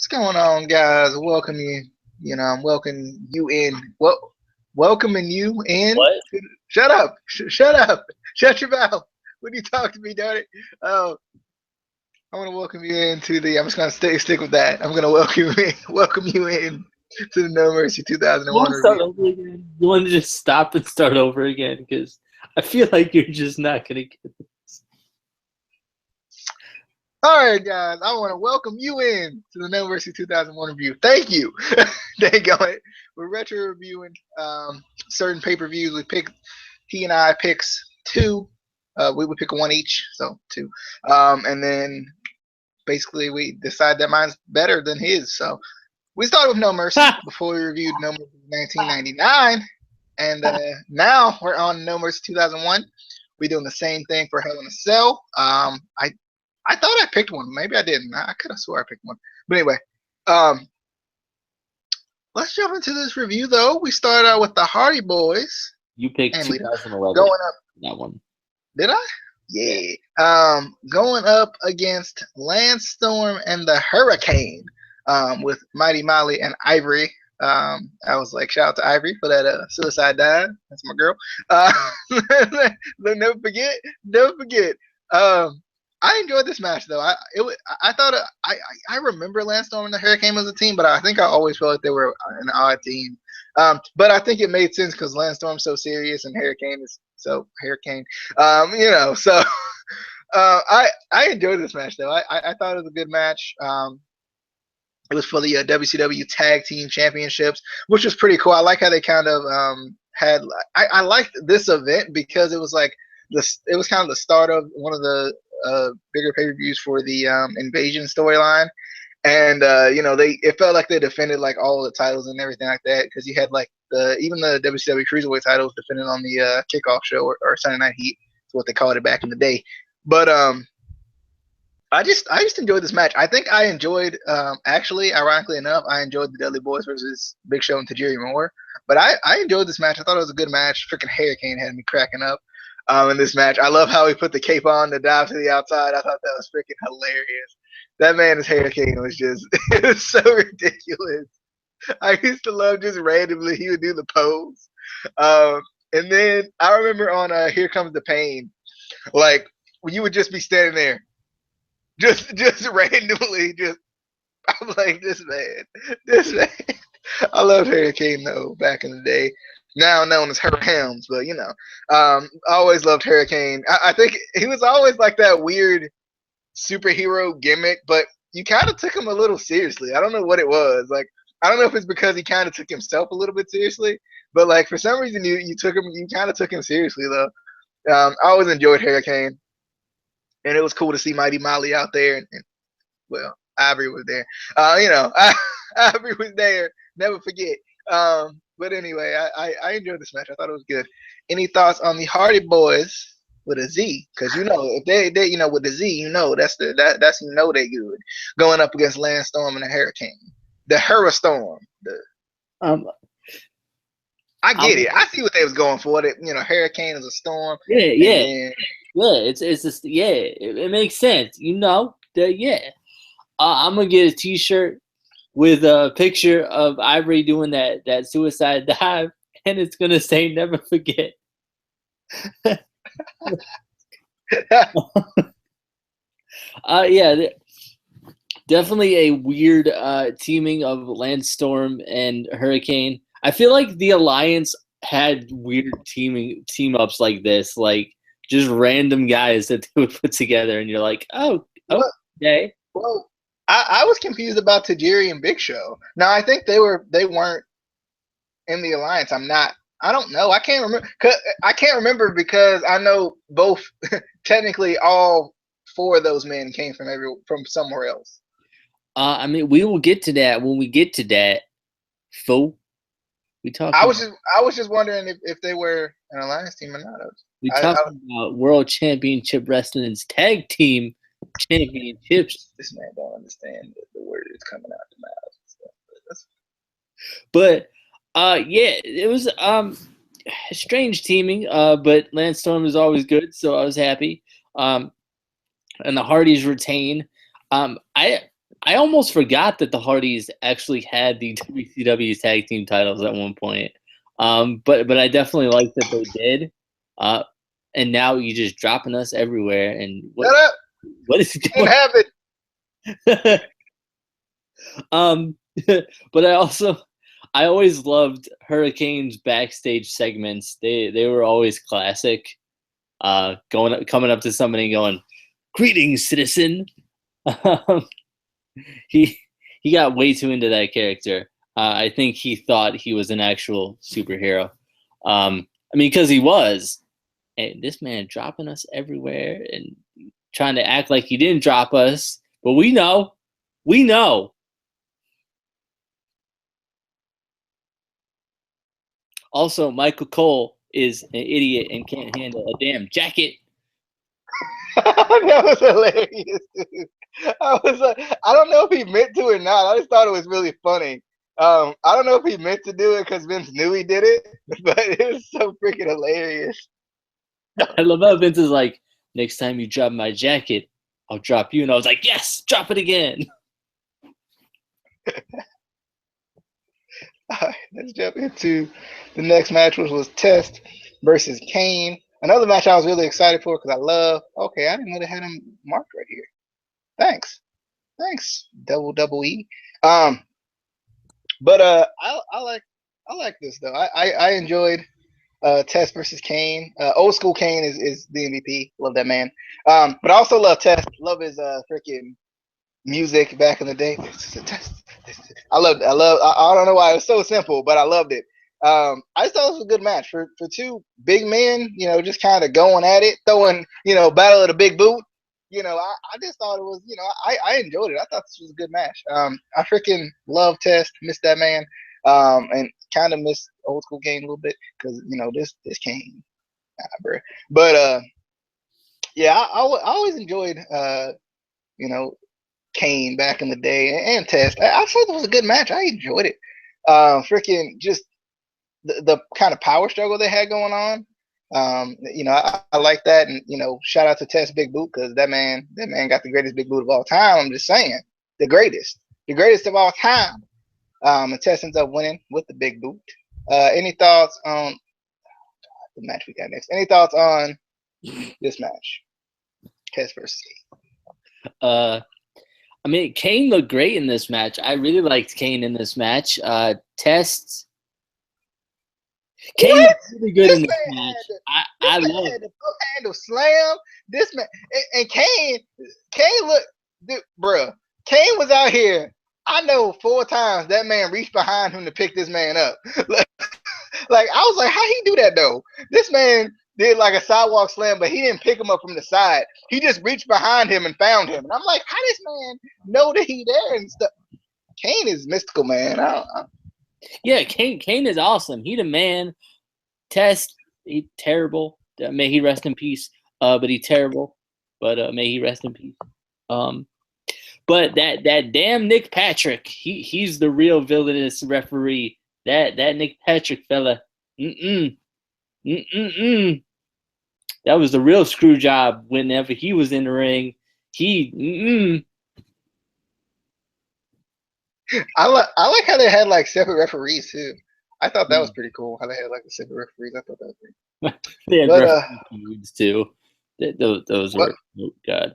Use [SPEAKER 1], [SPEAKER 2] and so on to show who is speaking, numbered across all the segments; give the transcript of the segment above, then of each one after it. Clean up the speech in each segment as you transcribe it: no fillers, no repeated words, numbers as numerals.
[SPEAKER 1] What's going on, guys? Welcome you. I'm welcoming you in. Welcoming you in.
[SPEAKER 2] What?
[SPEAKER 1] Shut up! Shut up! Shut your mouth when you talk to me, darn it. Oh, I want to welcome you into the. I'm just gonna stick with that. I'm gonna welcome you in to the No Mercy
[SPEAKER 2] You want
[SPEAKER 1] 2001
[SPEAKER 2] to start
[SPEAKER 1] review.
[SPEAKER 2] over again? You want to just stop and start over again? Because I feel like you're just not gonna get this.
[SPEAKER 1] All right, guys. I want to welcome you in to the No Mercy 2001 review. Thank you. Thank you. We're retro reviewing certain pay-per-views. He and I picks two. We would pick one each, so two. And then basically we decide that mine's better than his. So we started with No Mercy before we reviewed No Mercy 1999, and now we're on No Mercy 2001. We're doing the same thing for Hell in a Cell. I thought I picked one. Maybe I didn't. I could have swore I picked one. But anyway, let's jump into this review, though. We start out with the Hardy Boys.
[SPEAKER 2] You picked
[SPEAKER 1] And
[SPEAKER 2] 2011.
[SPEAKER 1] going up.
[SPEAKER 2] That one.
[SPEAKER 1] Did I? Yeah. Going up against Lance Storm and the Hurricane with Mighty Molly and Ivory. I was like, shout out to Ivory for that suicide dive. That's my girl. Never forget. Never forget. I enjoyed this match though. I remember Lance Storm and the Hurricane as a team, but I think I always felt like they were an odd team. But I think it made sense because Lance Storm's so serious and Hurricane is so Hurricane. So I enjoyed this match though. I thought it was a good match. It was for the WCW Tag Team Championships, which was pretty cool. I like how they kind of had. I liked this event because it was like this. It was kind of the start of one of the bigger pay-per-views for the Invasion storyline, and it felt like they defended like all the titles and everything like that because you had like even the WCW Cruiserweight titles defended on the kickoff show or Sunday Night Heat. Is what they called it back in the day. But I just enjoyed this match. I think I enjoyed actually, ironically enough, I enjoyed the Dudley Boys versus Big Show and Tajiri Moore. But I enjoyed this match. I thought it was a good match. Freaking Hurricane had me cracking up in this match. I love how he put the cape on to dive to the outside. I thought that was freaking hilarious. That man's Hurricane was just it was so ridiculous. I used to love just randomly he would do the pose. And then I remember on Here Comes the Pain, like when you would just be standing there, just randomly, I'm like this man. I loved Hurricane though back in the day. Now known as Her Helms, but I always loved Hurricane. I think he was always like that weird superhero gimmick, but you kind of took him a little seriously. I don't know what it was. Like, I don't know if it's because he kind of took himself a little bit seriously, but like for some reason you kind of took him seriously though. I always enjoyed Hurricane, and it was cool to see Mighty Molly out there, and well, Ivory was there. Ivory was there. Never forget. But anyway, I enjoyed this match. I thought it was good. Any thoughts on the Hardy Boys with a Z? Because if they with the Z, that's they good. Going up against Lance Storm and the Hurricane, the Hurricane. I get it. I see what they was going for. That Hurricane is a storm.
[SPEAKER 2] Yeah. It's just it makes sense. I'm gonna get a T-shirt with a picture of Ivory doing that suicide dive, and it's gonna say "Never forget." Definitely a weird teaming of Lance Storm and Hurricane. I feel like the Alliance had weird team ups like this, like just random guys that they would put together, and you're like, oh, okay.
[SPEAKER 1] Well, I was confused about Tajiri and Big Show. Now I think they weren't in the Alliance. I don't know. I can't remember because I know both. Technically, all four of those men came from somewhere else.
[SPEAKER 2] We will get to that when we get to that. Fool.
[SPEAKER 1] I was just wondering if they were an Alliance team or not.
[SPEAKER 2] We talking about World Championship Wrestling's tag team championships.
[SPEAKER 1] This man don't understand the word is coming out the mouth.
[SPEAKER 2] But it was strange teaming. But Lance Storm is always good, so I was happy. And the Hardys retain. I I almost forgot that the Hardys actually had the WCW tag team titles at one point. But I definitely like that they did. And now you're just dropping us everywhere. And
[SPEAKER 1] Shut up.
[SPEAKER 2] what is
[SPEAKER 1] Didn't
[SPEAKER 2] going?
[SPEAKER 1] happen.
[SPEAKER 2] But I always loved Hurricane's backstage segments. They were always classic. Coming up to somebody and going, "Greetings, citizen." he he got way too into that character. I think he thought he was an actual superhero. I mean, because he was. And this man dropping us everywhere and trying to act like he didn't drop us, but we know. Also, Michael Cole is an idiot and can't handle a damn jacket.
[SPEAKER 1] That was hilarious, dude. I was like, I don't know if he meant to or not. I just thought it was really funny. I don't know if he meant to do it because Vince knew he did it, but it was so freaking hilarious.
[SPEAKER 2] I love how Vince is like, next time you drop my jacket, I'll drop you. And I was like, yes, drop it again.
[SPEAKER 1] All right, let's jump into the next match, which was Test versus Kane. Another match I was really excited for because I love. Okay, I didn't know they had him marked right here. Thanks, double E. But I like this though. I enjoyed Test versus Kane. Old school Kane is the MVP. Love that man. But I also love Test. Love his freaking music back in the day. I don't know why it was so simple, but I loved it. I just thought it was a good match for two big men, just kind of going at it, throwing, battle of the big boot. I just thought it was, I enjoyed it. I thought this was a good match. I freaking love Test, miss that man, and kind of miss old school Kane a little bit because this Kane, bro. But yeah, I always enjoyed Kane back in the day and Test. I thought it was a good match. I enjoyed it. Freaking just the kind of power struggle they had going on. I like that, and shout out to Test Big Boot because that man got the greatest big boot of all time. I'm just saying, the greatest of all time. And Test ends up winning with the big boot. Any thoughts on the match we got next? Any thoughts on this match, Test versus
[SPEAKER 2] I mean, Kane looked great in this match. I really liked Kane in this match. Test. Kane looked really good in this match. I love
[SPEAKER 1] the hook handle slam. This man and Kane look, dude, bro. Kane was out here. I know 4 times that man reached behind him to pick this man up. Like I was like, how he do that though? This man did like a sidewalk slam, but he didn't pick him up from the side. He just reached behind him and found him. And I'm like, how this man know that he there and stuff? Kane is mystical, man.
[SPEAKER 2] Yeah, Kane is awesome. He the man. Test, he terrible. May he rest in peace. But he terrible. But may he rest in peace. But that damn Nick Patrick, he's the real villainous referee. That Nick Patrick fella. That was the real screw job whenever he was in the ring.
[SPEAKER 1] I like how they had like separate referees too. I thought that was pretty cool. How they had like the separate referees. I thought that was pretty.
[SPEAKER 2] They had referee feuds too. Those were oh god.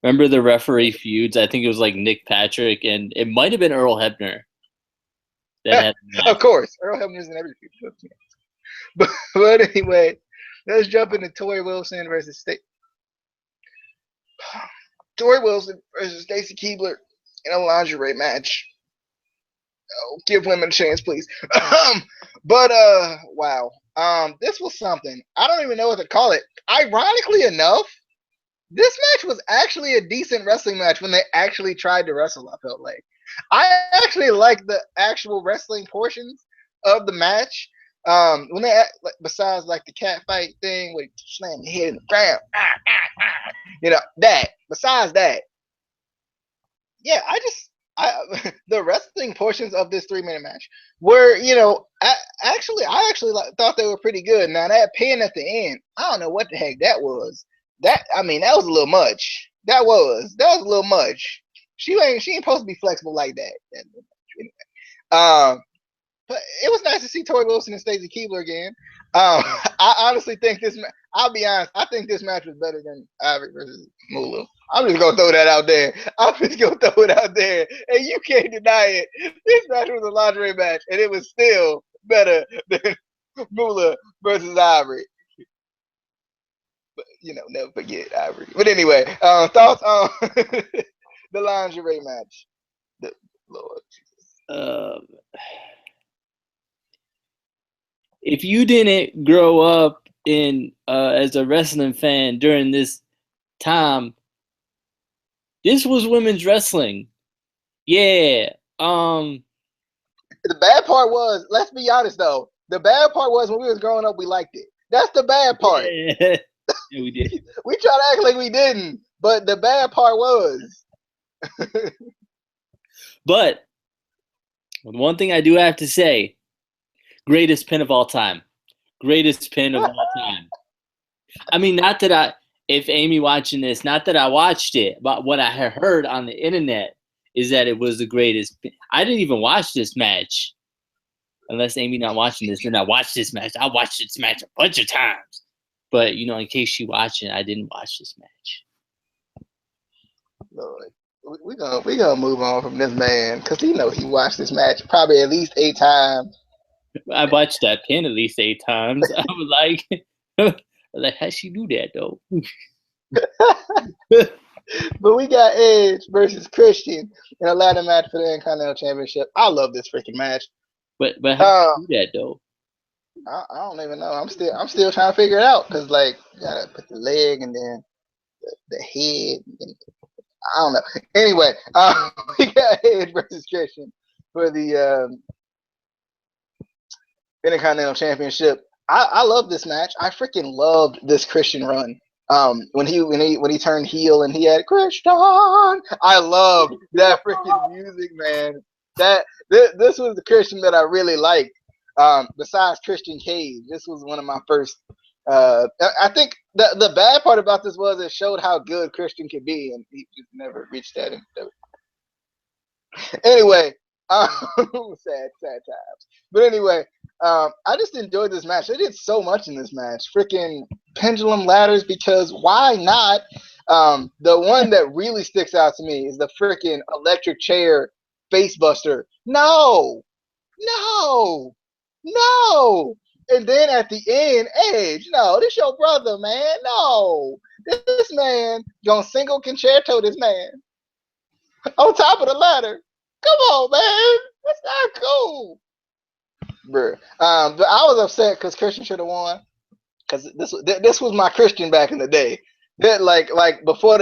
[SPEAKER 2] Remember the referee feuds? I think it was like Nick Patrick and it might have been Earl Hebner.
[SPEAKER 1] Of course, Earl Hebner's in every feud. But anyway, let's jump into Tori Wilson versus Tori Wilson versus Stacy Keibler in a lingerie match. Oh, give women a chance, please. But wow. This was something. I don't even know what to call it. Ironically enough, this match was actually a decent wrestling match when they actually tried to wrestle, I felt like. I actually like the actual wrestling portions of the match. When they besides like the cat fight thing where you slam your head in the ground, that. Besides that, yeah, the wrestling portions of this 3-minute match were, I actually thought they were pretty good. Now that pin at the end, I don't know what the heck that was. That was a little much. That was a little much. She ain't supposed to be flexible like that. Um, but it was nice to see Tori Wilson and Stacey Keebler again. I honestly think this. I'll be honest. I think this match was better than Ivory versus Moolah. I'm just gonna throw that out there. I'm just gonna throw it out there, and you can't deny it. This match was a lingerie match, and it was still better than Moolah versus Ivory. But never forget Ivory. But anyway, thoughts on the lingerie match? The Lord Jesus.
[SPEAKER 2] If you didn't grow up in as a wrestling fan during this time, this was women's wrestling. Yeah.
[SPEAKER 1] The bad part was, let's be honest though, the bad part was when we was growing up, we liked it. That's the bad part.
[SPEAKER 2] Yeah, we did.
[SPEAKER 1] We try to act like we didn't, but the bad part was.
[SPEAKER 2] But one thing I do have to say, greatest pin of all time. Greatest pin of all time. I mean, if Amy watching this, not that I watched it, but what I heard on the internet is that it was the greatest. I didn't even watch this match. Unless Amy not watching this, then I watched this match. I watched this match a bunch of times. But, in case she watching, I didn't watch this match.
[SPEAKER 1] Lord. We gonna move on from this man because he watched this match probably at least 8 times.
[SPEAKER 2] I watched that pin at least 8 times. I was like, how'd she do that though?
[SPEAKER 1] But we got Edge versus Christian in a ladder match for the Intercontinental Championship. I love this freaking match.
[SPEAKER 2] But how do you do that though?
[SPEAKER 1] I don't even know. I'm still trying to figure it out because you gotta put the leg and then the head. And I don't know. Anyway, we got Edge versus Christian for the Intercontinental Championship. I love this match. I freaking loved this Christian run. When he turned heel and he had Christian, I loved that freaking music, man. This was the Christian that I really liked. Besides Christian Cage, this was one of my first. I think the bad part about this was it showed how good Christian could be, and he just never reached that. Anyway, sad times. But anyway, I just enjoyed this match. They did so much in this match. Freaking pendulum ladders, because why not? The one that really sticks out to me is the freaking electric chair face buster. No. And then at the end, Edge, no, this your brother, man. No. This man gonna single concerto this man on top of the ladder. Come on, man. That's not cool. Bruh. But I was upset because Christian should have won. Because this was my Christian back in the day. That like before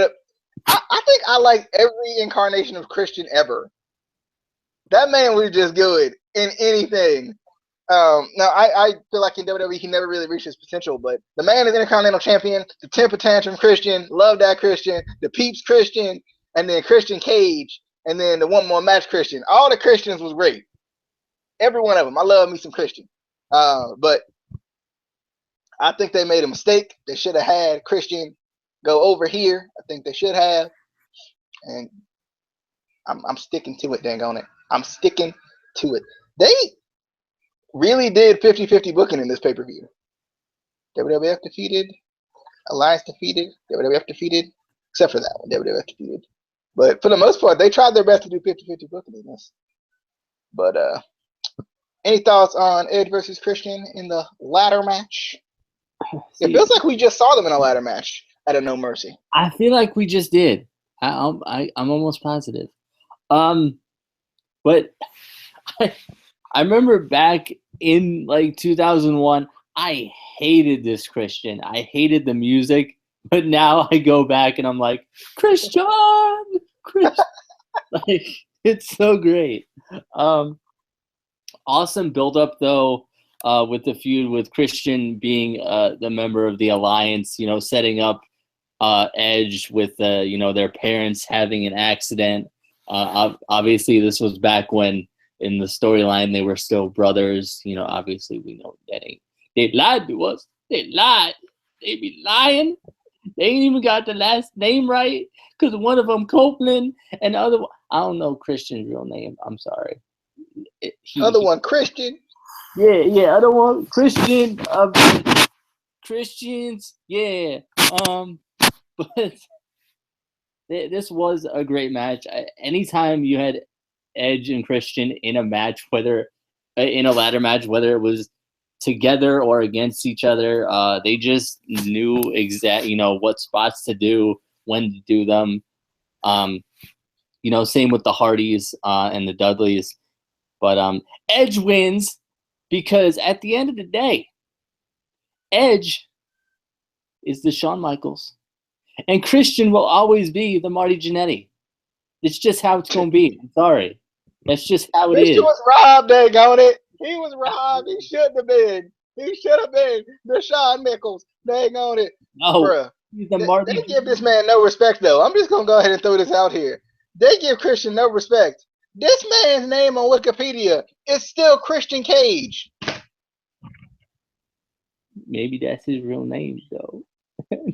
[SPEAKER 1] I think I liked every incarnation of Christian ever. That man was just good in anything. Now I feel like in WWE he never really reached his potential, but the man is Intercontinental Champion, the Temper Tantrum Christian, love that Christian, the Peeps Christian, and then Christian Cage, and then the one more match Christian. All the Christians was great. Every one of them. I love me some Christian. But I think they made a mistake. They should have had Christian go over here. I think they should have. And I'm sticking to it, dang on it. I'm sticking to it. They really did 50-50 booking in this pay-per-view. WWF defeated, Alliance defeated, WWF defeated, except for that one, WWF defeated. But for the most part, they tried their best to do 50-50 booking in this. But any thoughts on Edge versus Christian in the ladder match? It feels like we just saw them in a ladder match at a No Mercy.
[SPEAKER 2] I feel like we just did. I'm almost positive. But I remember back in 2001, I hated this Christian. I hated the music, but now I go back and I'm like, Christian. It's so great. Awesome build up though, with the feud with Christian being the member of the Alliance, setting up Edge with their parents having an accident. Obviously this was back when in the storyline they were still brothers. Obviously we know that they lied to us. They lied. They be lying. They ain't even got the last name right because one of them Copeland and the other one, I don't know Christian's real name. I'm sorry.
[SPEAKER 1] Other one, Christian.
[SPEAKER 2] Yeah, other one Christian of Christians. Yeah. But this was a great match. Anytime you had Edge and Christian in a match, whether in a ladder match, whether it was together or against each other, they just knew what spots to do, when to do them. Same with the Hardys and the Dudleys. But Edge wins because at the end of the day, Edge is the Shawn Michaels. And Christian will always be the Marty Jannetty. It's just how it's going to be. I'm sorry. That's just how it is.
[SPEAKER 1] He was robbed, dang on it. He was robbed. He shouldn't have been. He should have been the Shawn Michaels. Dang on it.
[SPEAKER 2] No.
[SPEAKER 1] Bruh.
[SPEAKER 2] He's the Marty.
[SPEAKER 1] They give this man no respect, though. I'm just going to go ahead and throw this out here. They give Christian no respect. This man's name on Wikipedia is still Christian Cage.
[SPEAKER 2] Maybe that's his real name, though.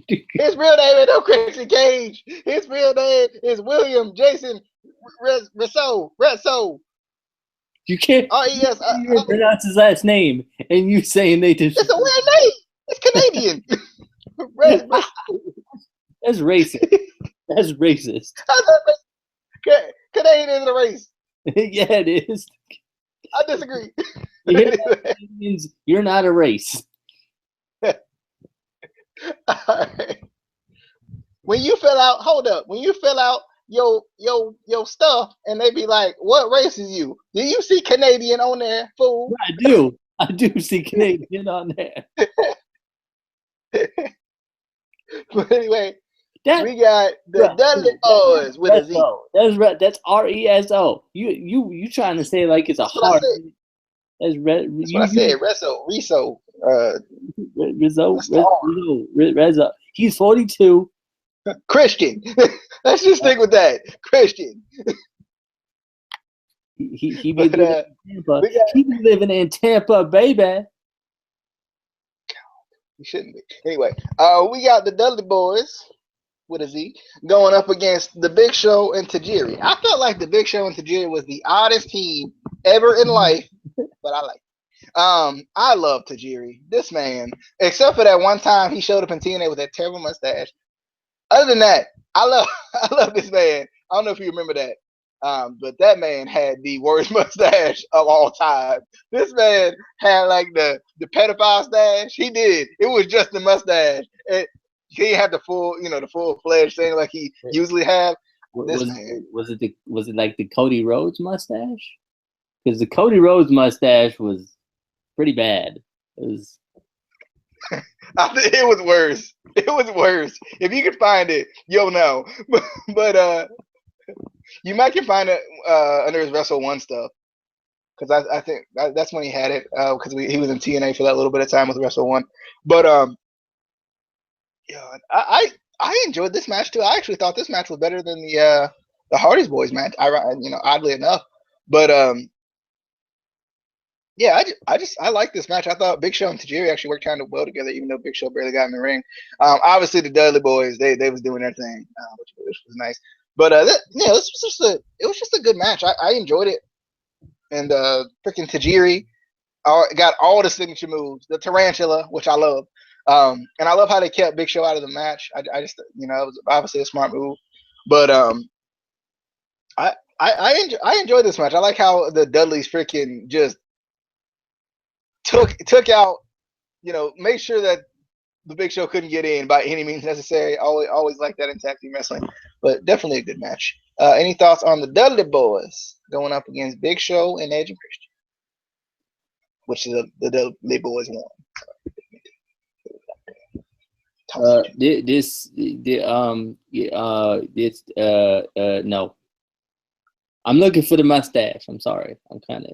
[SPEAKER 1] His real name ain't no Christian Cage. His real name is William Jason Resso.
[SPEAKER 2] You can't pronounce his last name, and you saying they just.
[SPEAKER 1] It's a weird name. It's Canadian.
[SPEAKER 2] That's racist. That's racist.
[SPEAKER 1] Canadian isn't a race.
[SPEAKER 2] Yeah, it is.
[SPEAKER 1] I disagree.
[SPEAKER 2] You're not a race.
[SPEAKER 1] Right. When you fill out your stuff and they be like, what race is you? Do you see Canadian on there, fool?
[SPEAKER 2] I do see Canadian on there.
[SPEAKER 1] But anyway, we got the Dudley Boys with a Z.
[SPEAKER 2] That's Reso. You trying to say like it's a hard.
[SPEAKER 1] That's what I said. Reso.
[SPEAKER 2] Rezo. He's 42.
[SPEAKER 1] Christian. Let's just stick with that. Christian.
[SPEAKER 2] He be living in Tampa, baby.
[SPEAKER 1] He shouldn't be. Anyway, we got the Dudley Boys with a Z going up against the Big Show and Tajiri. I felt like the Big Show and Tajiri was the oddest team ever in life, but I like it. I love Tajiri. This man, except for that one time he showed up in TNA with that terrible mustache. Other than that, I love this man. I don't know if you remember that. But that man had the worst mustache of all time. This man had like the pedophile stash. He did. It was just the mustache. He didn't have the full-fledged thing like he usually have.
[SPEAKER 2] Was it like the Cody Rhodes mustache? Because the Cody Rhodes mustache was pretty bad. It
[SPEAKER 1] was worse. It was worse. If you could find it, you'll know. But you might can find it under his Wrestle 1 stuff. Because I think that's when he had it. Because he was in TNA for that little bit of time with Wrestle 1. But I enjoyed this match too. I actually thought this match was better than the Hardys Boys match. Oddly enough. But yeah, I like this match. I thought Big Show and Tajiri actually worked kind of well together, even though Big Show barely got in the ring. Obviously, the Dudley Boys they was doing their thing, which was nice. But it was just a good match. I enjoyed it, and freaking Tajiri got all the signature moves, the tarantula, which I love, and I love how they kept Big Show out of the match. I just it was obviously a smart move, but I enjoyed this match. I like how the Dudleys freaking just took out, made sure that the Big Show couldn't get in by any means necessary. Always like that in tag team wrestling, but definitely a good match. Any thoughts on the Dudley Boys going up against Big Show and Edge and Christian, which the Dudley Boys won?
[SPEAKER 2] No. I'm looking for the mustache. I'm sorry. I'm kind of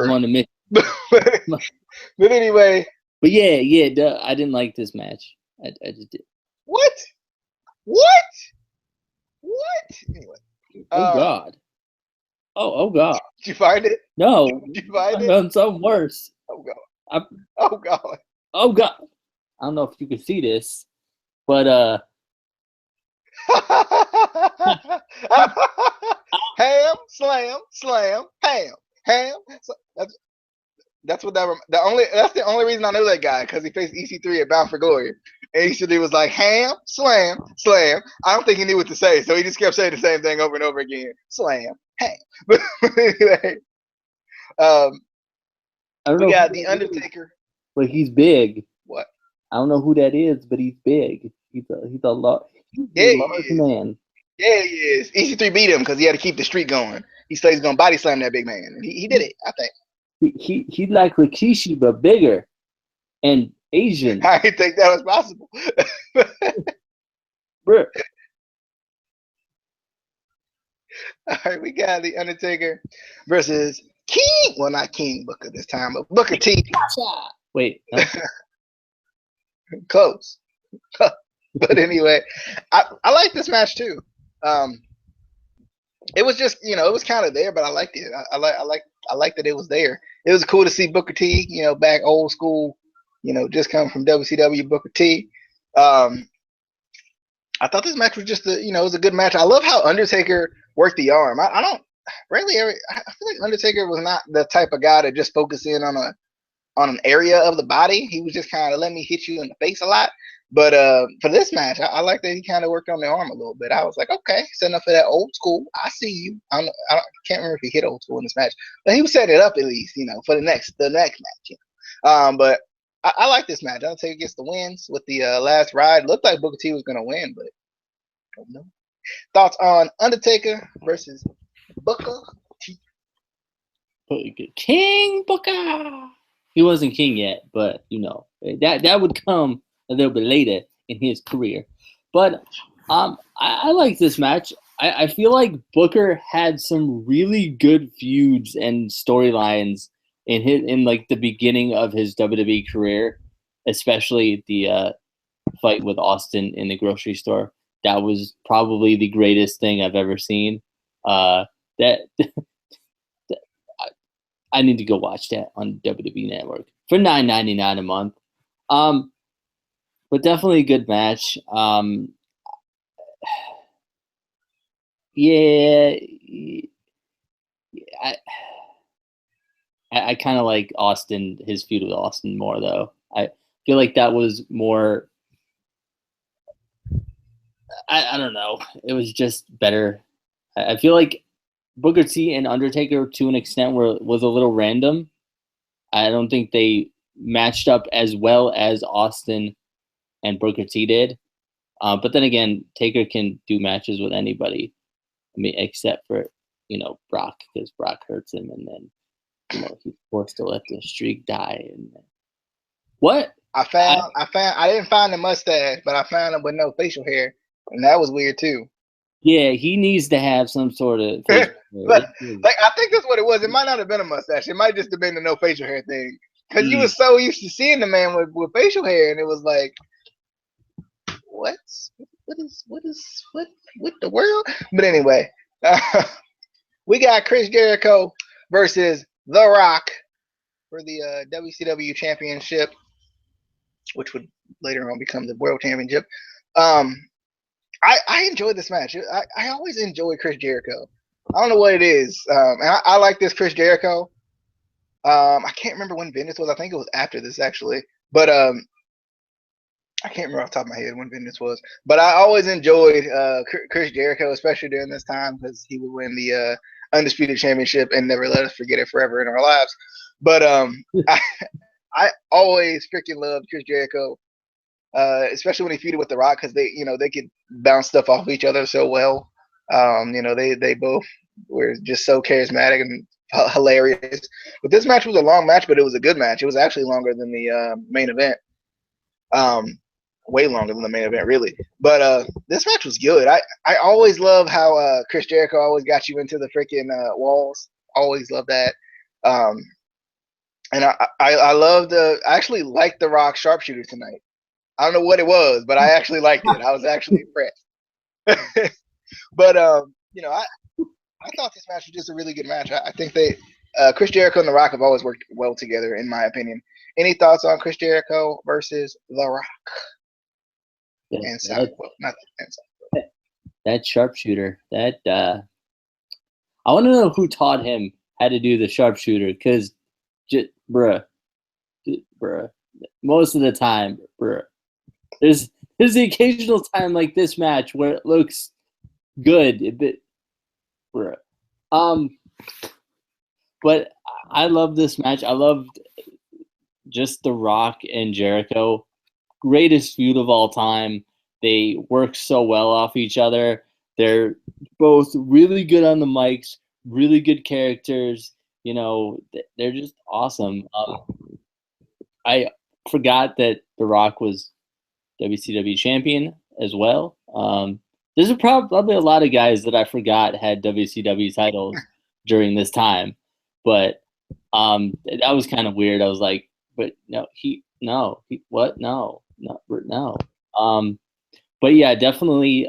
[SPEAKER 2] on the miss.
[SPEAKER 1] But anyway.
[SPEAKER 2] But yeah, I didn't like this match. I just did.
[SPEAKER 1] What? Anyway.
[SPEAKER 2] Oh God. Oh God.
[SPEAKER 1] Did you find it?
[SPEAKER 2] No.
[SPEAKER 1] Did you find it?
[SPEAKER 2] I found something worse.
[SPEAKER 1] Oh God.
[SPEAKER 2] Oh God. I don't know if you can see this. But
[SPEAKER 1] ham, slam, slam, ham, ham. So that's what that's the only reason I know that guy because he faced EC3 at Bound for Glory. And EC3 was like ham, slam, slam. I don't think he knew what to say, so he just kept saying the same thing over and over again. Slam, ham. But anyway, um,
[SPEAKER 2] I don't
[SPEAKER 1] we
[SPEAKER 2] know
[SPEAKER 1] got the Undertaker.
[SPEAKER 2] but he's big.
[SPEAKER 1] What?
[SPEAKER 2] I don't know who that is, but he's big. He's a
[SPEAKER 1] Yeah, he
[SPEAKER 2] large
[SPEAKER 1] is.
[SPEAKER 2] man.
[SPEAKER 1] Yeah, he is. EC3 beat him because he had to keep the streak going. He said he's gonna body slam that big man, and he did it. I think.
[SPEAKER 2] He's like Rikishi but bigger and Asian.
[SPEAKER 1] I didn't think that was possible.
[SPEAKER 2] Bruh.
[SPEAKER 1] All right, we got the Undertaker versus King. Well, not King Booker this time, but Booker T.
[SPEAKER 2] Wait. Huh?
[SPEAKER 1] Close. But anyway, I like this match too. It was just it was kind of there, but I liked it. I like that it was there. It was cool to see Booker T. Back old school. Just coming from WCW Booker T. I thought this match was just it was a good match. I love how Undertaker worked the arm. I don't really ever. I feel like Undertaker was not the type of guy to just focus in on an area of the body. He was just kind of let me hit you in the face a lot. But for this match, I like that he kind of worked on the arm a little bit. I was like, okay, setting up for that old school. I see you. I can't remember if he hit old school in this match, but he was setting it up at least, for the next match. But I like this match. Undertaker gets the wins with the last ride. Looked like Booker T was gonna win, but I don't know. Thoughts on Undertaker versus Booker T?
[SPEAKER 2] King Booker. He wasn't king yet, but that would come a little bit later in his career. But I like this match. I feel like Booker had some really good feuds and storylines in like the beginning of his WWE career, especially the fight with Austin in the grocery store. That was probably the greatest thing I've ever seen. That I need to go watch that on WWE Network for $9.99 a month. But definitely a good match. Yeah, I kind of like Austin, his feud with Austin more though. I feel like that was more. I don't know. It was just better. I feel like Booker T and Undertaker to an extent was a little random. I don't think they matched up as well as Austin and Booker T did. But then again, Taker can do matches with anybody. I mean, except for Brock, because Brock hurts him, and then he's forced to let the streak die. And what
[SPEAKER 1] I didn't find the mustache, but I found him with no facial hair, and that was weird too.
[SPEAKER 2] Yeah, he needs to have some sort of
[SPEAKER 1] but I think that's what it was. It might not have been a mustache. It might just have been the no facial hair thing. Because you were so used to seeing the man with facial hair, and it was like, what the world? But anyway, we got Chris Jericho versus The Rock for the WCW Championship, which would later on become the World Championship. I enjoyed this match. I always enjoy Chris Jericho. I don't know what it is. And I like this Chris Jericho. I can't remember when Vengeance was. I think it was after this actually. But I can't remember off the top of my head when Vengeance was. But I always enjoyed Chris Jericho, especially during this time, because he would win the Undisputed Championship and never let us forget it forever in our lives. But I always freaking loved Chris Jericho. Especially when he feuded with The Rock, because they could bounce stuff off each other so well. They both were just so charismatic and hilarious. But this match was a long match, but it was a good match. It was actually longer than the main event. Way longer than the main event, really. But this match was good. I always love how Chris Jericho always got you into the freaking walls. Always love that. And I loved I actually liked The Rock sharpshooter tonight. I don't know what it was, but I actually liked it. I was actually impressed. But I thought this match was just a really good match. I think Chris Jericho and The Rock have always worked well together, in my opinion. Any thoughts on Chris Jericho versus The Rock? and South. Well, not and South.
[SPEAKER 2] That sharpshooter. I want to know who taught him how to do the sharpshooter, because, bruh, most of the time, bruh. There's the occasional time like this match where it looks good, bruh. But I love this match. I loved just The Rock and Jericho. Greatest feud of all time. They work so well off each other. They're both really good on the mics, really good characters. You know, they're just awesome. I forgot that The Rock was WCW champion as well. There's probably a lot of guys that I forgot had WCW titles during this time, but that was kind of weird. I was like, but what? No. But yeah, definitely.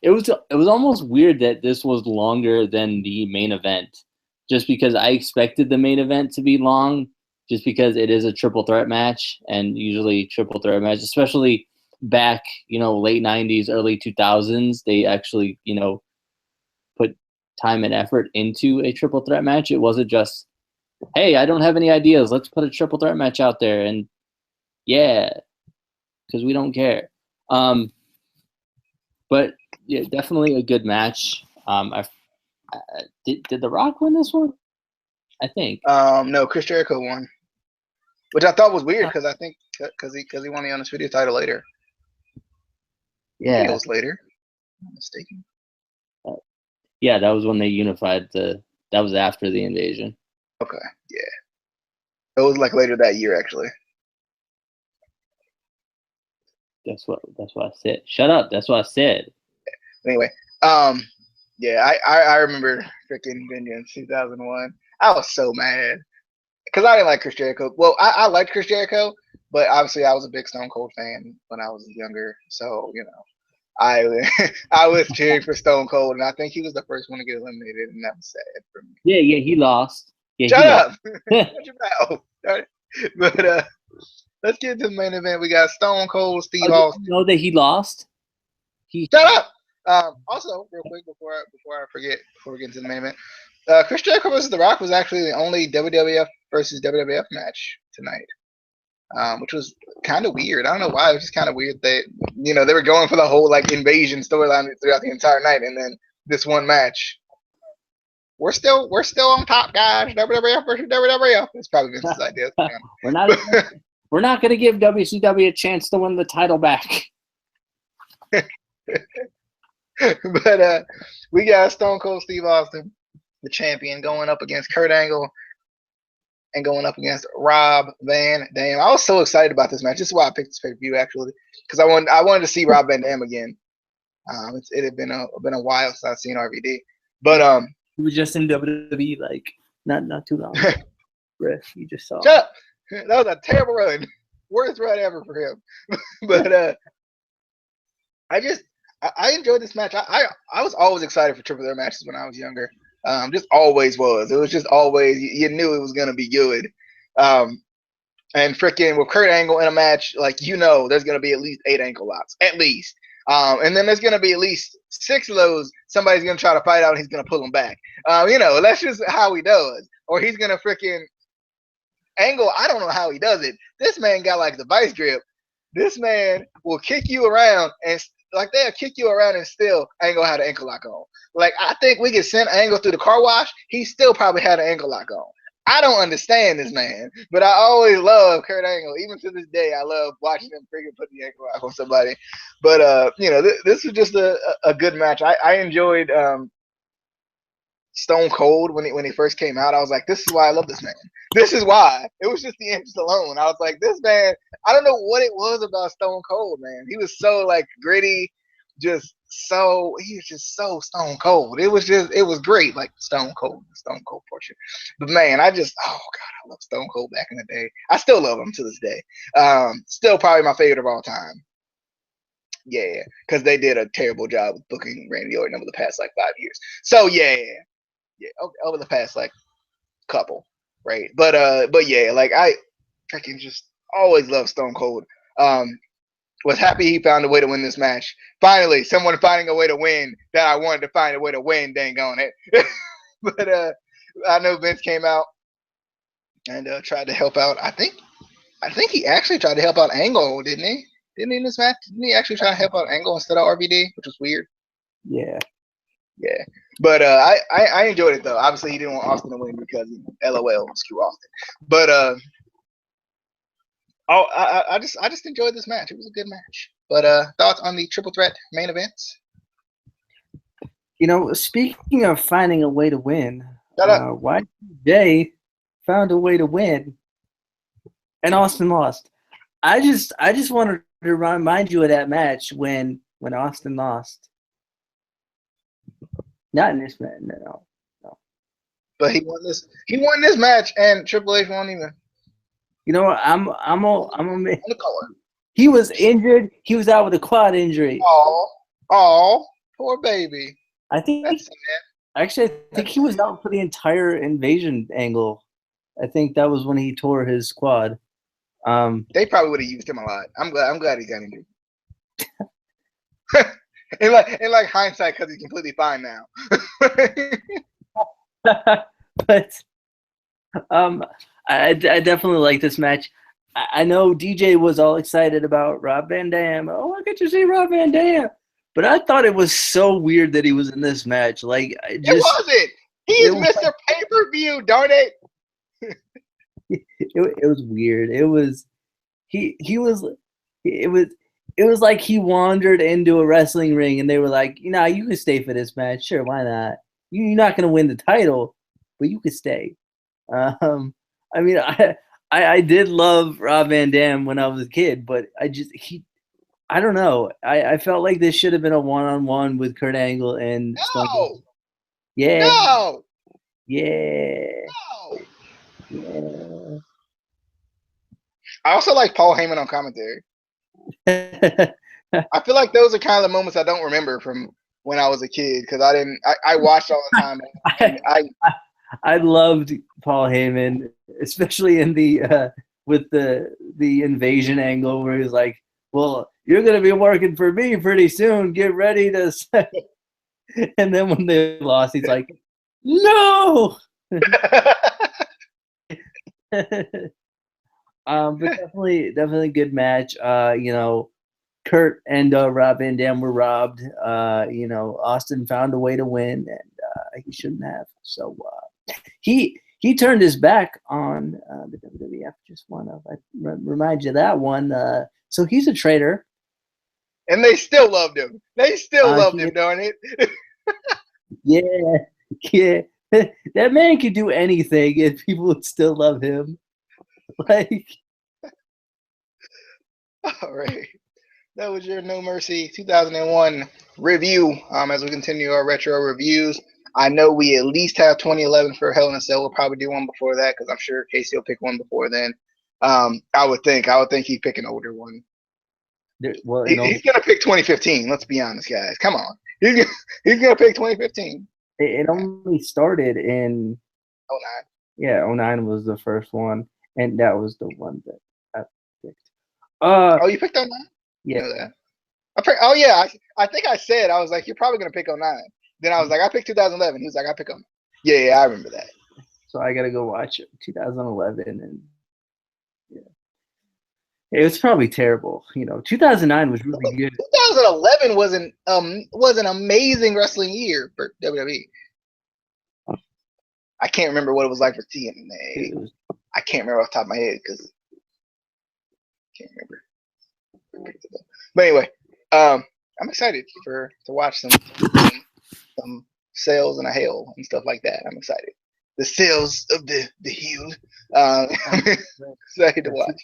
[SPEAKER 2] It was almost weird that this was longer than the main event, just because I expected the main event to be long, just because it is a triple threat match, and usually triple threat match, especially back, late 90s, early 2000s, they actually, put time and effort into a triple threat match. It wasn't just, hey, I don't have any ideas, let's put a triple threat match out there, and yeah, because we don't care. But yeah, definitely a good match. Did The Rock win this one? I think.
[SPEAKER 1] No, Chris Jericho won, which I thought was weird because I think because he won the Undisputed title later.
[SPEAKER 2] Yeah,
[SPEAKER 1] it was later. I'm not mistaken.
[SPEAKER 2] Yeah, that was when they unified that was after the invasion.
[SPEAKER 1] Okay, yeah, it was like later that year actually.
[SPEAKER 2] That's what I said. Shut up. That's what I said.
[SPEAKER 1] Anyway, yeah, I remember freaking Vengeance 2001. I was so mad because I didn't like Chris Jericho. Well, I liked Chris Jericho, but obviously I was a big Stone Cold fan when I was younger. So I was cheering for Stone Cold, and I think he was the first one to get eliminated, and that was sad for me.
[SPEAKER 2] Yeah, he lost. Yeah,
[SPEAKER 1] Shut up! Shut your mouth. But let's get to the main event. We got Stone Cold Steve Austin.
[SPEAKER 2] Did you know that he lost?
[SPEAKER 1] Shut up! Also, real quick before I forget, before we get into the main event, Chris Jericho versus The Rock was actually the only WWF versus WWF match tonight, which was kind of weird. I don't know why. It was just kind of weird. They were going for the whole invasion storyline throughout the entire night, and then this one match. We're still on top, guys. WWF versus WWF. It's probably Vince's idea.
[SPEAKER 2] We're not going to give WCW a chance to win the title back.
[SPEAKER 1] But we got Stone Cold Steve Austin, the champion, going up against Kurt Angle and going up against Rob Van Dam. I was so excited about this match. This is why I picked this pay-per-view, actually, because I wanted to see Rob Van Dam again. It had been a while since I've seen RVD, but
[SPEAKER 2] he was just in WWE not too long. Griff, you just saw.
[SPEAKER 1] Shut up. That was a terrible run, worst run ever for him. But I enjoyed this match. I was always excited for triple threat matches when I was younger. Just always was. It was just always, you knew it was gonna be good. And freaking with Kurt Angle in a match, there's gonna be at least 8 ankle locks, at least. And then there's gonna be at least 6 of those. Somebody's gonna try to fight out, and he's gonna pull them back. That's just how he does. Or he's gonna freaking Angle. I don't know how he does it. This man got the vice grip. This man will kick you around and they'll kick you around and still ain't gonna have an ankle lock on. I think we could send Angle through the car wash. He still probably had an ankle lock on. I don't understand this man, but I always love Kurt Angle. Even to this day, I love watching him freaking put the ankle lock on somebody. But this was just a good match. I enjoyed Stone Cold when he first came out. I was like, this is why I love this man. This is why. It was just the interest alone. I was like, this man, I don't know what it was about Stone Cold, man. He was so gritty, he was just so Stone Cold. It was great, Stone Cold portion. But man, oh God, I love Stone Cold back in the day. I still love him to this day. Still probably my favorite of all time. Yeah, because they did a terrible job of booking Randy Orton over the past 5 years. So yeah, over the past couple, right? But yeah, I freaking just always love Stone Cold. Was happy he found a way to win this match. Finally, someone finding a way to win that I wanted to find a way to win. Dang on it. But I know Vince came out and tried to help out. I think he actually tried to help out Angle, didn't he? Didn't he in this match? Didn't he actually try to help out Angle instead of RVD, which was weird?
[SPEAKER 2] Yeah.
[SPEAKER 1] Yeah. But I enjoyed it though. Obviously, he didn't want Austin to win because LOL, screw Austin. But I just enjoyed this match. It was a good match. But thoughts on the triple threat main events?
[SPEAKER 2] Speaking of finding a way to win,
[SPEAKER 1] Shut up.
[SPEAKER 2] YJ found a way to win, and Austin lost. I just wanted to remind you of that match when Austin lost. Not in this match, no.
[SPEAKER 1] But he won this. He won this match, and Triple H won't even.
[SPEAKER 2] You know what? I'm
[SPEAKER 1] the color.
[SPEAKER 2] He was injured. He was out with a quad injury.
[SPEAKER 1] Oh, poor baby.
[SPEAKER 2] I think he was out for the entire Invasion angle. I think that was when he tore his quad.
[SPEAKER 1] They probably would have used him a lot. I'm glad he got injured. in like hindsight, because he's completely fine now.
[SPEAKER 2] But I definitely like this match. I know DJ was all excited about Rob Van Dam. Oh, I get to see Rob Van Dam. But I thought it was so weird that he was in this match. Like, it
[SPEAKER 1] wasn't. He's Mr. Pay-Per-View, darn it.
[SPEAKER 2] It was weird. It was like he wandered into a wrestling ring and they were like, you can stay for this match. Sure, why not? You're not going to win the title, but you could stay. I mean, I did love Rob Van Dam when I was a kid, but I don't know. I felt like this should have been a one-on-one with Kurt Angle and Stone Cold. Yeah.
[SPEAKER 1] No.
[SPEAKER 2] Yeah.
[SPEAKER 1] No.
[SPEAKER 2] Yeah.
[SPEAKER 1] I also like Paul Heyman on commentary. I feel like those are kind of the moments I don't remember from when I was a kid because I watched all the time.
[SPEAKER 2] I loved Paul Heyman, especially in the with the invasion angle where he's like, well, you're going to be working for me pretty soon. Get ready to say. And then when they lost, he's like, no. But definitely good match. Kurt and Rob Van Dam were robbed. Austin found a way to win, and he shouldn't have. So he turned his back on the WWF. Just want to remind you of that one. So he's a traitor.
[SPEAKER 1] And they still loved him. They still loved him, darn it.
[SPEAKER 2] Yeah. That man could do anything and people would still love him. Like,
[SPEAKER 1] all right. That was your No Mercy 2001 review. As we continue our retro reviews, I know we at least have 2011 for Hell in a Cell. We'll probably do one before that because I'm sure Casey will pick one before then. I would think he'd pick an older one.
[SPEAKER 2] Well,
[SPEAKER 1] he's gonna pick 2015. Let's be honest, guys. Come on, he's gonna pick 2015.
[SPEAKER 2] It only started in
[SPEAKER 1] 09.
[SPEAKER 2] Yeah, 09 was the first one, and that was the one that I picked.
[SPEAKER 1] You picked 09?
[SPEAKER 2] Yeah.
[SPEAKER 1] I know that. I think I said, I was like, you're probably going to pick 09. Then I was like, I picked 2011. He was like, I pick 09. Yeah, I remember that.
[SPEAKER 2] So I got to go watch 2011, and yeah. It was probably terrible. 2009 was really good.
[SPEAKER 1] 2011 was an amazing wrestling year for WWE. I can't remember what it was like for TNA. I can't remember off the top of my head because I can't remember. But anyway, I'm excited to watch some sales and a hail and stuff like that. I'm excited. The sales of the heel. I'm excited to watch.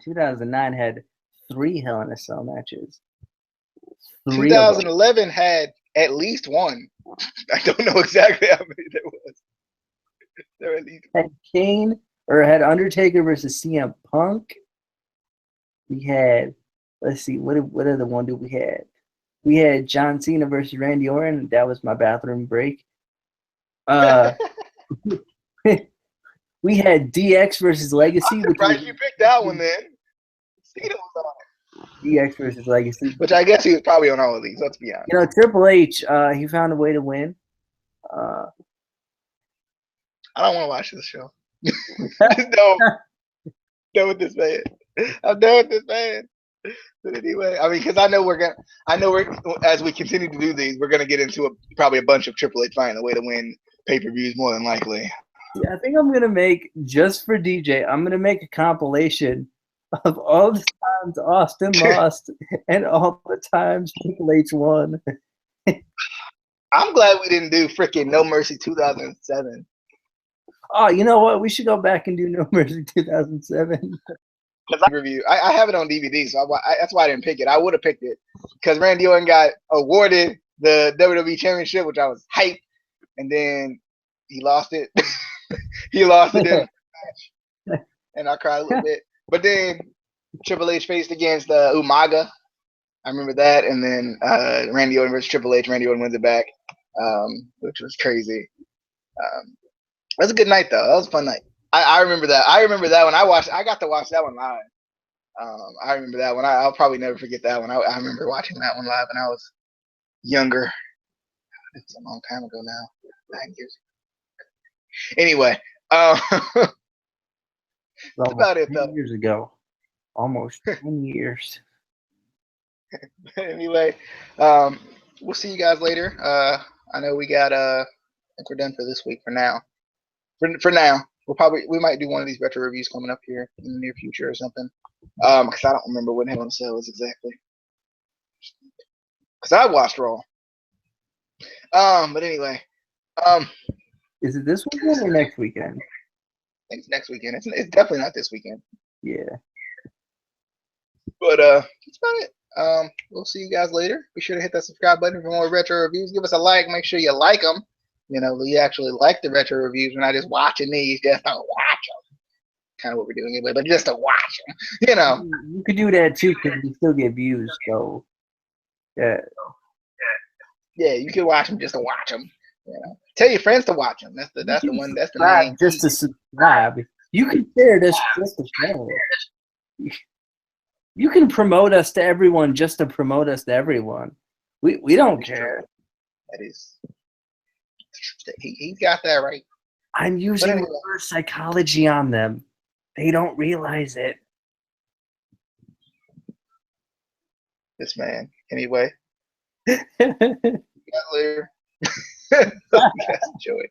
[SPEAKER 2] 2009 had 3 Hell in a Cell matches.
[SPEAKER 1] 2011 had at least one. I don't know exactly how many there was. There were at least
[SPEAKER 2] had Undertaker versus CM Punk. We had, let's see, what other one did we had? We had John Cena versus Randy Orton. That was my bathroom break. We had DX versus Legacy.
[SPEAKER 1] I'm surprised you picked that one then. Cena was on
[SPEAKER 3] DX versus Legacy.
[SPEAKER 1] Which I guess he was probably on all of these. Let's be honest.
[SPEAKER 3] You know, Triple H, he found a way to win.
[SPEAKER 1] I don't want to watch this show. Just done with this man. I'm done with this man. But anyway, I mean, because I know we're as we continue to do these, we're gonna get into probably a bunch of Triple H finding a way to win pay-per-views more than likely.
[SPEAKER 3] Yeah, I think I'm gonna make, just for DJ, I'm gonna make a compilation of all the times Austin lost and all the times Triple H won.
[SPEAKER 1] I'm glad we didn't do freaking No Mercy 2007.
[SPEAKER 3] Oh, you know what? We should go back and do No Mercy 2007.
[SPEAKER 1] Because I have it on DVD, so that's why I didn't pick it. I would have picked it because Randy Orton got awarded the WWE Championship, which I was hyped, and then he lost it. He lost it in the match, and I cried a little bit. But then Triple H faced against Umaga. I remember that, and then Randy Orton versus Triple H. Randy Orton wins it back, which was crazy. That was a good night, though. That was a fun night. I remember that. I remember that when I got to watch that one live. I remember that one. I'll probably never forget that one. I remember watching that one live when I was younger. It's a long time ago now. 9 years ago. Anyway, that's about it, though.
[SPEAKER 3] 10 years ago. Almost 10 years.
[SPEAKER 1] Anyway, we'll see you guys later. I know we got I think we're done for this week for now. For now, we might do one of these retro reviews coming up here in the near future or something. Because I don't remember what Hell in a Cell is exactly. Because I watched Raw. But anyway,
[SPEAKER 3] is it this weekend or next weekend?
[SPEAKER 1] I think it's next weekend. It's definitely not this weekend.
[SPEAKER 3] Yeah.
[SPEAKER 1] But that's about it. We'll see you guys later. Be sure to hit that subscribe button for more retro reviews. Give us a like. Make sure you like them. You know, we actually like the retro reviews. We're not just watching these just to watch them. Kind of what we're doing anyway, but just to watch them. You know.
[SPEAKER 3] You could do that too because we still get views. So, yeah.
[SPEAKER 1] Yeah, you can watch them just to watch them. You know, tell your friends to watch them. That's the one. That's the main.
[SPEAKER 3] Just to subscribe. You can share this just to share it. You can promote us to everyone just to promote us to everyone. We don't care.
[SPEAKER 1] That is. He got that right.
[SPEAKER 3] I'm using reverse psychology on them. They don't realize it.
[SPEAKER 1] This man. Anyway. See you guys later. Hope you guys enjoy.